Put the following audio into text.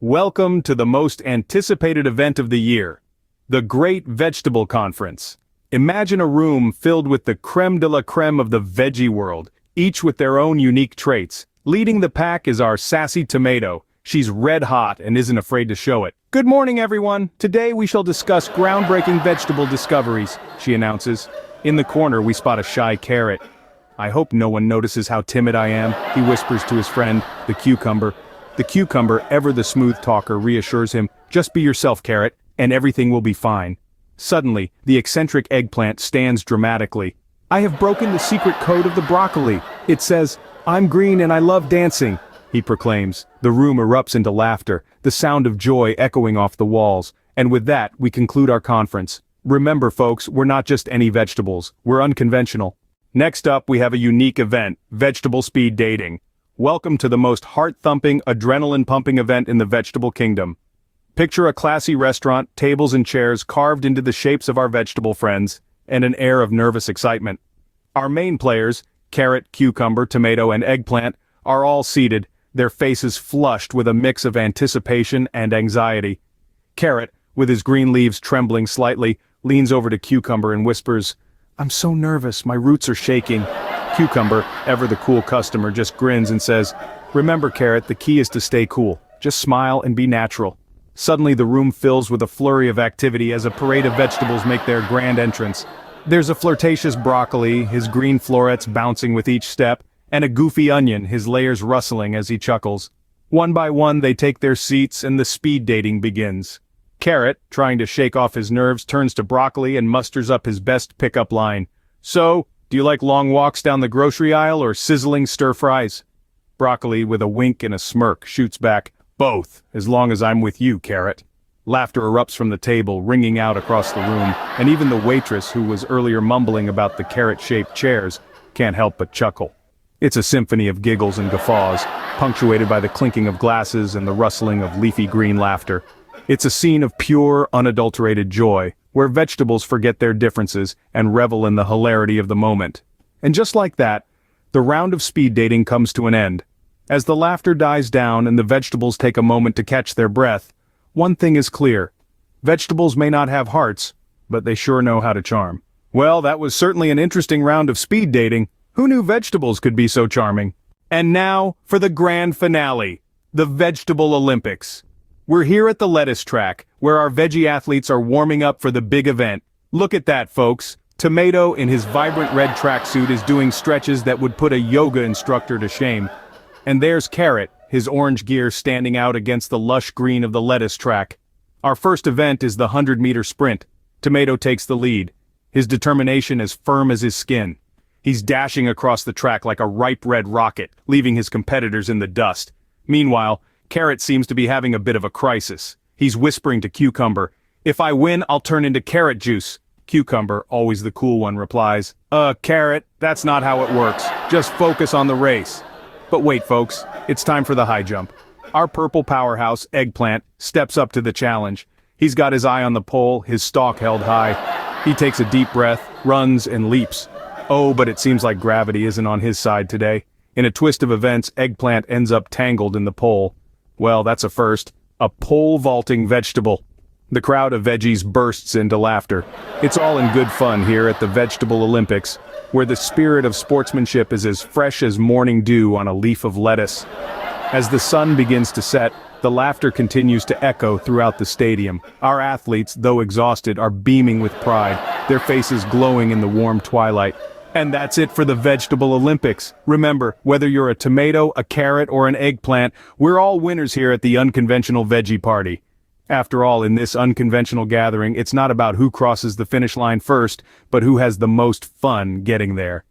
Welcome to the most anticipated event of the year, the Great Vegetable Conference. Imagine a room filled with the creme de la creme of the veggie world, each with their own unique traits. Leading the pack is our sassy tomato. She's red hot and isn't afraid to show it. Good morning, everyone. Today we shall discuss groundbreaking vegetable discoveries, she announces. In the corner we spot a shy carrot. I hope no one notices how timid I am, he whispers to his friend, the cucumber. The cucumber, ever the smooth talker, reassures him, just be yourself, carrot, and everything will be fine. Suddenly, the eccentric eggplant stands dramatically. I have broken the secret code of the broccoli. It says, I'm green and I love dancing, he proclaims. The room erupts into laughter, the sound of joy echoing off the walls. And with that, we conclude our conference. Remember, folks, we're not just any vegetables, we're unconventional. Next up, we have a unique event, vegetable speed dating. Welcome to the most heart-thumping, adrenaline-pumping event in the vegetable kingdom. Picture a classy restaurant, tables and chairs carved into the shapes of our vegetable friends, and an air of nervous excitement. Our main players, carrot, cucumber, tomato, and eggplant, are all seated, their faces flushed with a mix of anticipation and anxiety. Carrot, with his green leaves trembling slightly, leans over to cucumber and whispers, I'm so nervous, my roots are shaking. Cucumber, ever the cool customer, just grins and says, remember, carrot, the key is to stay cool. Just smile and be natural. Suddenly the room fills with a flurry of activity as a parade of vegetables make their grand entrance. There's a flirtatious broccoli, his green florets bouncing with each step, and a goofy onion, his layers rustling as he chuckles. One by one they take their seats and the speed dating begins. Carrot, trying to shake off his nerves, turns to broccoli and musters up his best pickup line. So, do you like long walks down the grocery aisle or sizzling stir-fries? Broccoli, with a wink and a smirk, shoots back, both, as long as I'm with you, carrot. Laughter erupts from the table, ringing out across the room, and even the waitress, who was earlier mumbling about the carrot-shaped chairs, can't help but chuckle. It's a symphony of giggles and guffaws, punctuated by the clinking of glasses and the rustling of leafy green laughter. It's a scene of pure, unadulterated joy, where vegetables forget their differences and revel in the hilarity of the moment. And just like that, the round of speed dating comes to an end. As the laughter dies down and the vegetables take a moment to catch their breath, one thing is clear. Vegetables may not have hearts, but they sure know how to charm. Well, that was certainly an interesting round of speed dating. Who knew vegetables could be so charming? And now, for the grand finale, the Vegetable Olympics. We're here at the lettuce track, where our veggie athletes are warming up for the big event. Look at that, folks. Tomato, in his vibrant red tracksuit, is doing stretches that would put a yoga instructor to shame. And there's Carrot, his orange gear standing out against the lush green of the lettuce track. Our first event is the 100-meter sprint. Tomato takes the lead, his determination as firm as his skin. He's dashing across the track like a ripe red rocket, leaving his competitors in the dust. Meanwhile, Carrot seems to be having a bit of a crisis. He's whispering to Cucumber, if I win, I'll turn into carrot juice. Cucumber, always the cool one, replies, Carrot, that's not how it works. Just focus on the race. But wait, folks, it's time for the high jump. Our purple powerhouse, Eggplant, steps up to the challenge. He's got his eye on the pole, his stalk held high. He takes a deep breath, runs, and leaps. Oh, but it seems like gravity isn't on his side today. In a twist of events, Eggplant ends up tangled in the pole. Well, that's a first. A pole-vaulting vegetable. The crowd of veggies bursts into laughter. It's all in good fun here at the Vegetable Olympics, where the spirit of sportsmanship is as fresh as morning dew on a leaf of lettuce. As the sun begins to set, the laughter continues to echo throughout the stadium. Our athletes, though exhausted, are beaming with pride, their faces glowing in the warm twilight. And that's it for the Vegetable Olympics. Remember, whether you're a tomato, a carrot, or an eggplant, we're all winners here at the Unconventional Veggie Party. After all, in this unconventional gathering, it's not about who crosses the finish line first, but who has the most fun getting there.